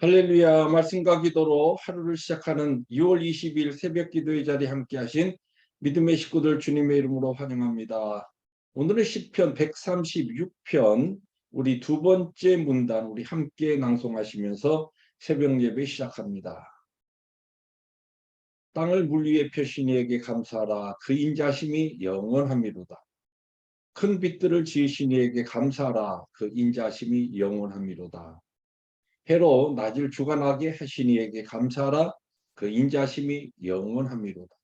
할렐루야. 말씀과 기도로 하루를 시작하는 6월 20일 새벽 기도의 자리에 함께 하신 믿음의 식구들 주님의 이름으로 환영합니다. 오늘은 시편 136편 우리 두 번째 문단 우리 함께 낭송하시면서 새벽 예배 시작합니다. 땅을 물 위에 펴신 이에게 감사하라. 그 인자심이 영원함이로다. 큰 빛들을 지으신 이에게 감사하라. 그 인자심이 영원함이로다. 해로 낮을 주관하게 하신 이에게 감사하라. 그 인자심이 영원함이로다.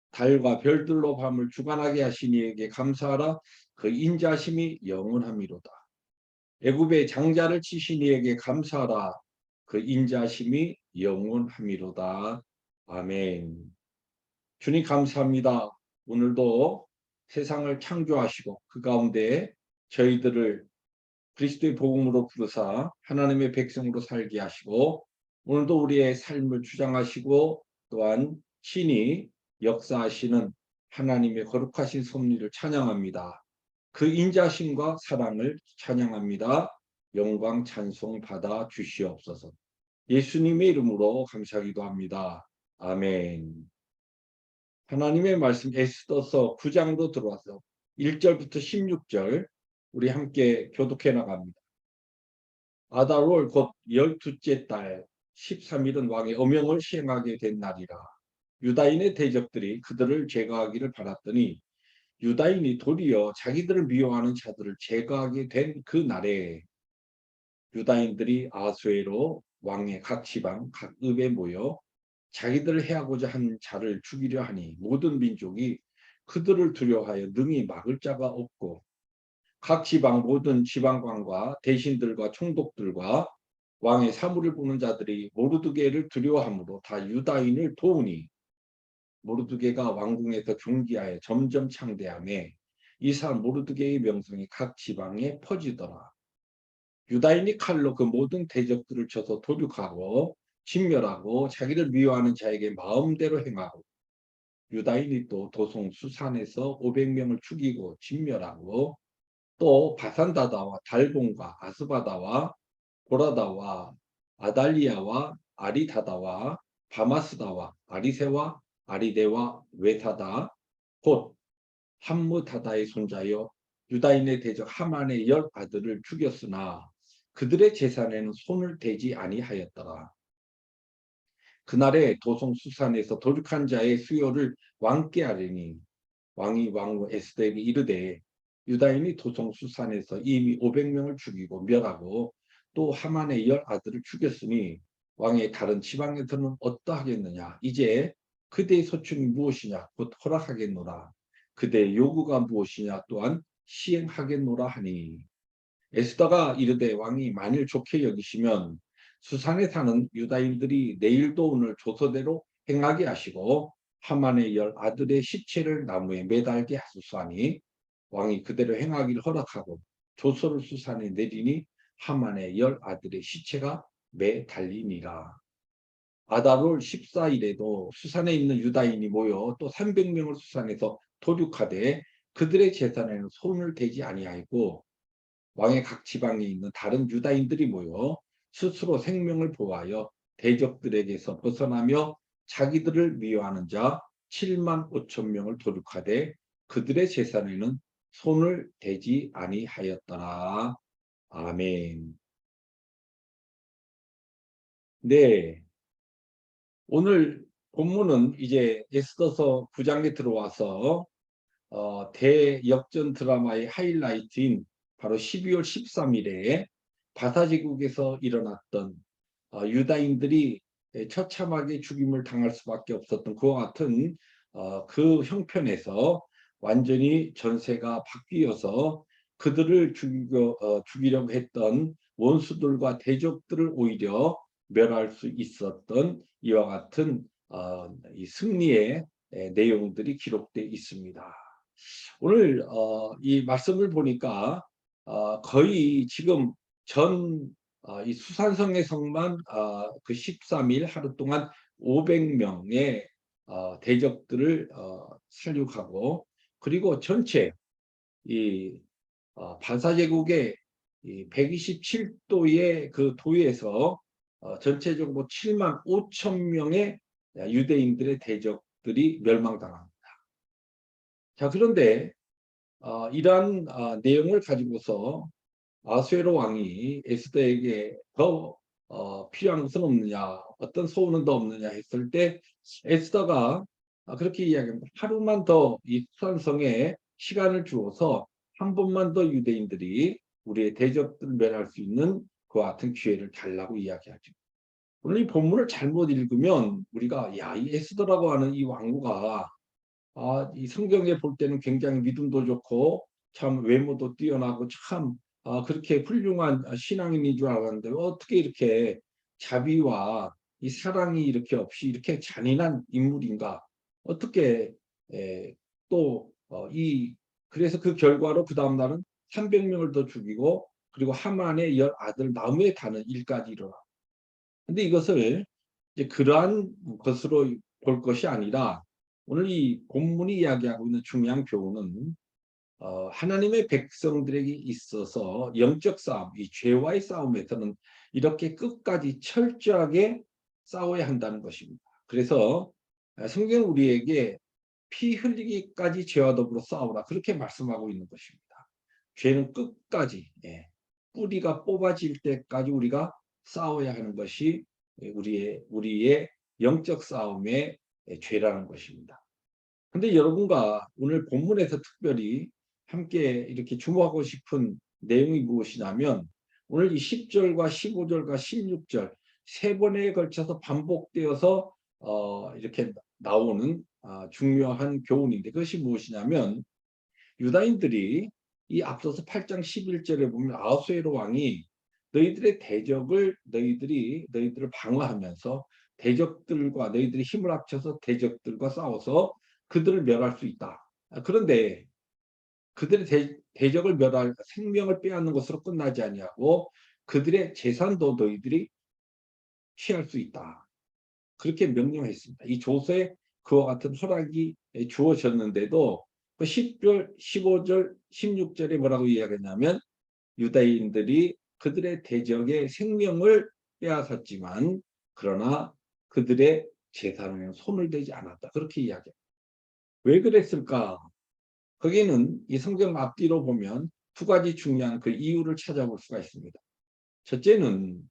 달과 별들로 밤을 주관하게 하신 이에게 감사하라. 그 인자심이 영원함이로다. 애굽의 장자를 치신 이에게 감사하라. 그 인자심이 영원함이로다. 아멘. 주님 감사합니다. 오늘도 세상을 창조하시고 그 가운데 저희들을 그리스도의 복음으로 부르사 하나님의 백성으로 살게 하시고 오늘도 우리의 삶을 주장하시고 또한 친히 역사하시는 하나님의 거룩하신 섭리를 찬양합니다. 그 인자심과 사랑을 찬양합니다. 영광 찬송 받아 주시옵소서. 예수님의 이름으로 감사하기도 합니다. 아멘. 하나님의 말씀 에스더서 9장도 들어와서 1절부터 16절 우리 함께 교독해 나갑니다. 아달월 곧 12째 달 13일은 왕의 어명을 시행하게 된 날이라. 유다인의 대적들이 그들을 제거하기를 바랐더니 유다인이 도리어 자기들을 미워하는 자들을 제거하게 된 그 날에 유다인들이 아수에로 왕의 각 지방 각 읍에 모여 자기들을 해하고자 한 자를 죽이려 하니 모든 민족이 그들을 두려워하여 능히 막을 자가 없고 각 지방 모든 지방관과 대신들과 총독들과 왕의 사물을 보는 자들이 모르드게를 두려워하므로 다 유다인을 도우니 모르드게가 왕궁에서 경기하여 점점 창대하매 이 사람 모르드게의 명성이 각 지방에 퍼지더라. 유다인이 칼로 그 모든 대적들을 쳐서 도륙하고 진멸하고 자기를 미워하는 자에게 마음대로 행하고 유다인이 또 도송 수산에서 500명을 죽이고 진멸하고 또 바산다다와 달본과 아스바다와 보라다와 아달리아와 아리다다와 바마스다와 아리세와 아리데와 웨타다 곧 함무다다의 손자여 유다인의 대적 하만의 10 아들을 죽였으나 그들의 재산에는 손을 대지 아니하였더라. 그날에 도송수산에서 도륙한 자의 수요를 왕께 아뢰니 왕이 왕후 에스더에게 이르되 유다인이 도송수산에서 이미 500명을 죽이고 멸하고 또 하만의 10 아들을 죽였으니 왕의 다른 지방에서는 어떠하겠느냐. 이제 그대의 소충이 무엇이냐 곧 허락하겠노라. 그대의 요구가 무엇이냐 또한 시행하겠노라 하니 에스더가 이르되 왕이 만일 좋게 여기시면 수산에 사는 유다인들이 내일도 오늘 조서대로 행하게 하시고 하만의 10 아들의 시체를 나무에 매달게 하소서 하니 왕이 그대로 행하기를 허락하고 조서를 수산에 내리니 하만의 10 아들의 시체가 매달리니라. 아달월 14일에도 수산에 있는 유다인이 모여 또 300명을 수산에서 도륙하되 그들의 재산에는 손을 대지 아니하였고 왕의 각 지방에 있는 다른 유다인들이 모여 스스로 생명을 보호하여 대적들에게서 벗어나며 자기들을 미워하는 자 7만 5천 명을 도륙하되 그들의 재산에는 손을 대지 아니하였더라. 아멘. 네, 오늘 본문은 이제 에스더서 9장에 들어와서 대역전 드라마의 하이라이트인 바로 12월 13일에 바사제국에서 일어났던 유다인들이 처참하게 죽임을 당할 수밖에 없었던 그와 같은 그 형편에서 완전히 전세가 바뀌어서 그들을 죽이려고 했던 원수들과 대적들을 오히려 멸할 수 있었던 이와 같은 이 승리의 내용들이 기록되어 있습니다. 오늘 이 말씀을 보니까 거의 지금 이 수산성의 성만 그 13일 하루 동안 500명의 대적들을 살육하고 그리고 전체 이 바사제국의 이 127도의 그 도에서 전체적으로 7만 5천 명의 유대인들의 대적들이 멸망당합니다. 자, 그런데 이러한 내용을 가지고서 아수에로 왕이 에스더에게 더 필요한 것은 없느냐, 어떤 소원은 더 없느냐 했을 때 에스더가 그렇게 이야기합니다. 하루만 더 이 수산성에 시간을 주어서 한 번만 더 유대인들이 우리의 대적들을 멸할 수 있는 그와 같은 기회를 달라고 이야기하죠. 오늘 이 본문을 잘못 읽으면 우리가 야, 이 에스더라고 하는 이 왕후가 이 성경에 볼 때는 굉장히 믿음도 좋고 참 외모도 뛰어나고 참 그렇게 훌륭한 신앙인인 줄 알았는데 어떻게 이렇게 자비와 이 사랑이 이렇게 없이 이렇게 잔인한 인물인가? 어떻게 또 그래서 그 결과로 그 다음 날은 300명을 더 죽이고 그리고 하만의 10 아들 나무에 다는 일까지 일어나. 근데 이것을 이제 그러한 것으로 볼 것이 아니라 오늘 이 본문이 이야기하고 있는 중요한 교훈은 하나님의 백성들에게 있어서 영적 싸움, 이 죄와의 싸움에서는 이렇게 끝까지 철저하게 싸워야 한다는 것입니다. 그래서 성경은 우리에게 피 흘리기까지 죄와 더불어 싸우라 그렇게 말씀하고 있는 것입니다. 죄는 끝까지 뿌리가 뽑아질 때까지 우리가 싸워야 하는 것이 우리의 영적 싸움의 죄라는 것입니다. 근데 여러분과 오늘 본문에서 특별히 함께 이렇게 주목하고 싶은 내용이 무엇이냐면 오늘 이 10절과 15절과 16절 세 번에 걸쳐서 반복되어서 이렇게 나오는 중요한 교훈인데 그것이 무엇이냐면 유다인들이 이 앞서서 8장 11절에 보면 아하수에로 왕이 너희들의 대적을 너희들을 방어하면서 대적들과 너희들이 힘을 합쳐서 대적들과 싸워서 그들을 멸할 수 있다. 그런데 그들의 대적을 멸할 생명을 빼앗는 것으로 끝나지 아니하고 그들의 재산도 너희들이 취할 수 있다. 그렇게 명령했습니다. 이 조서에 그와 같은 허락이 주어졌는데도 그 10절, 15절, 16절에 뭐라고 이야기했냐면 유다인들이 그들의 대적의 생명을 빼앗았지만 그러나 그들의 재산에 손을 대지 않았다. 그렇게 이야기합니다. 왜 그랬을까? 거기는 이 성경 앞뒤로 보면 두 가지 중요한 그 이유를 찾아볼 수가 있습니다. 첫째는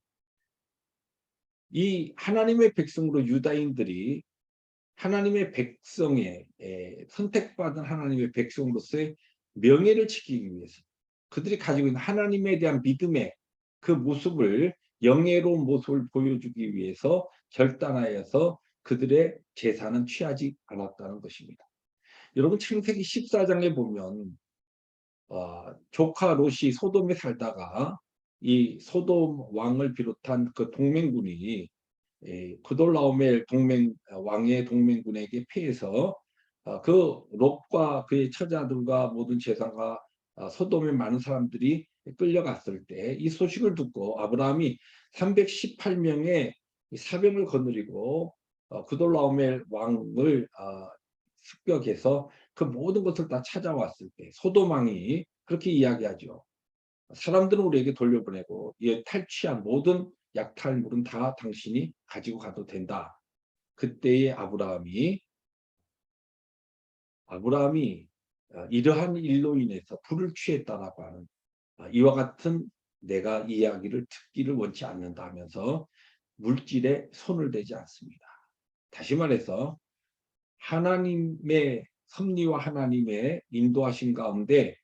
이 하나님의 백성으로 유다인들이 하나님의 백성의 선택받은 하나님의 백성으로서의 명예를 지키기 위해서 그들이 가지고 있는 하나님에 대한 믿음의 그 모습을 영예로운 모습을 보여주기 위해서 결단하여서 그들의 재산은 취하지 않았다는 것입니다. 여러분 창세기 14장에 보면 조카 롯이 소돔에 살다가 이 소돔 왕을 비롯한 그 동맹군이 그돌라오멜 왕의 동맹군에게 패해서 그 롯과 그의 처자들과 모든 재산과 소돔의 많은 사람들이 끌려갔을 때 이 소식을 듣고 아브라함이 318명의 사병을 거느리고 그돌라오멜 왕을 습격해서 그 모든 것을 다 찾아왔을 때 소돔 왕이 그렇게 이야기하죠. 사람들은 우리에게 돌려보내고 이 탈취한 모든 약탈물은 다 당신이 가지고 가도 된다. 그때의 아브라함이 이러한 일로 인해서 불을 취했다라고 하는 이와 같은 내가 이야기를 듣기를 원치 않는다 하면서 물질에 손을 대지 않습니다. 다시 말해서 하나님의 섭리와 하나님의 인도하신 가운데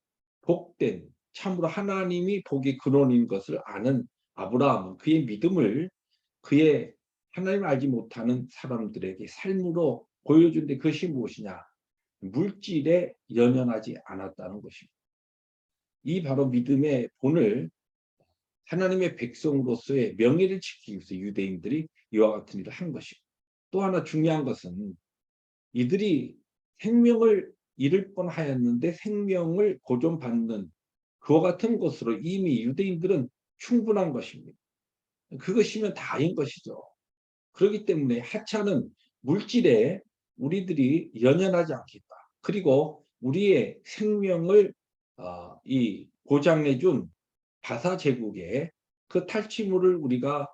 복된 참으로 하나님이 복의 근원인 것을 아는 아브라함은 그의 믿음을 그의 하나님을 알지 못하는 사람들에게 삶으로 보여준 데 그것이 무엇이냐? 물질에 연연하지 않았다는 것입니다. 이 바로 믿음의 본을 하나님의 백성으로서의 명예를 지키기 위해서 유대인들이 이와 같은 일을 한 것입니다. 또 하나 중요한 것은 이들이 생명을 잃을 뻔하였는데 생명을 보존받는 그와 같은 것으로 이미 유대인들은 충분한 것입니다. 그것이면 다인 것이죠. 그렇기 때문에 하찮은 물질에 우리들이 연연하지 않겠다. 그리고 우리의 생명을 이 보장해 준 바사 제국의 그 탈취물을 우리가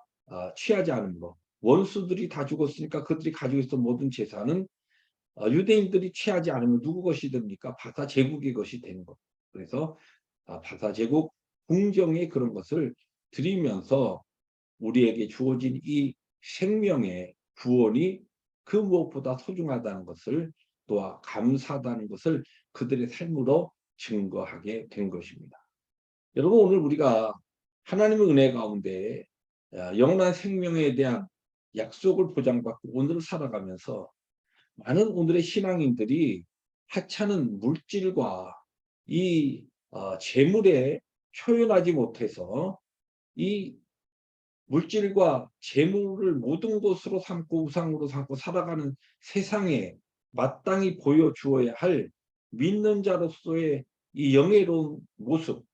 취하지 않으므로 원수들이 다 죽었으니까 그들이 가지고 있던 모든 재산은 유대인들이 취하지 않으면 누구 것이 됩니까? 바사 제국의 것이 되는 것. 그래서 바사 제국 궁정의 그런 것을 드리면서 우리에게 주어진 이 생명의 구원이 그 무엇보다 소중하다는 것을 또 감사하다는 것을 그들의 삶으로 증거하게 된 것입니다. 여러분 오늘 우리가 하나님의 은혜 가운데 영원한 생명에 대한 약속을 보장받고 오늘을 살아가면서 많은 오늘의 신앙인들이 하찮은 물질과 이 재물에 표현하지 못해서 이 물질과 재물을 모든 것으로 삼고 우상으로 삼고 살아가는 세상에 마땅히 보여주어야 할 믿는 자로서의 이 영예로운 모습,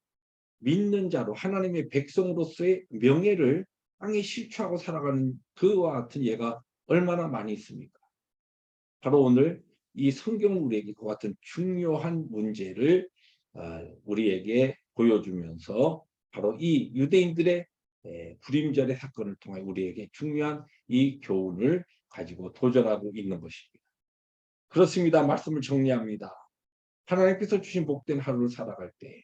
믿는 자로 하나님의 백성으로서의 명예를 땅에 실추하고 살아가는 그와 같은 예가 얼마나 많이 있습니까? 바로 오늘 이 성경은 우리에게 그와 같은 중요한 문제를 우리에게 보여주면서 바로 이 유대인들의 불임절의 사건을 통해 우리에게 중요한 이 교훈을 가지고 도전하고 있는 것입니다. 그렇습니다. 말씀을 정리합니다. 하나님께서 주신 복된 하루를 살아갈 때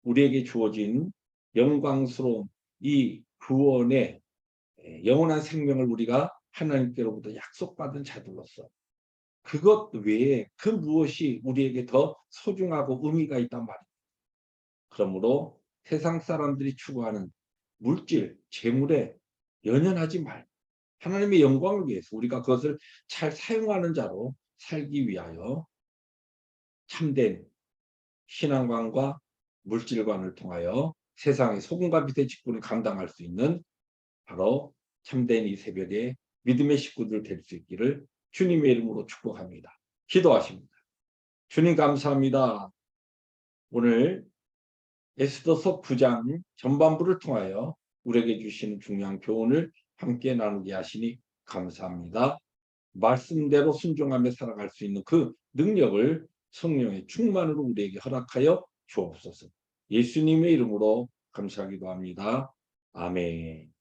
우리에게 주어진 영광스러운 이 구원의 영원한 생명을 우리가 하나님께로부터 약속받은 자들로서 그것 외에 그 무엇이 우리에게 더 소중하고 의미가 있단 말입니다. 그러므로 세상 사람들이 추구하는 물질, 재물에 연연하지 말고 하나님의 영광을 위해서 우리가 그것을 잘 사용하는 자로 살기 위하여 참된 신앙관과 물질관을 통하여 세상의 소금과 빛의 직분을 감당할 수 있는 바로 참된 이 새벽에 믿음의 식구들 될 수 있기를 주님의 이름으로 축복합니다. 기도하십니다. 주님 감사합니다. 오늘 에스더서 9장 전반부를 통하여 우리에게 주시는 중요한 교훈을 함께 나누게 하시니 감사합니다. 말씀대로 순종하며 살아갈 수 있는 그 능력을 성령의 충만으로 우리에게 허락하여 주옵소서. 예수님의 이름으로 감사하기도 합니다. 아멘.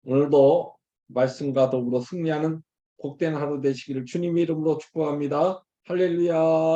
오늘도 말씀과 더불어 승리하는 복된 하루 되시기를 주님의 이름으로 축복합니다. 할렐루야.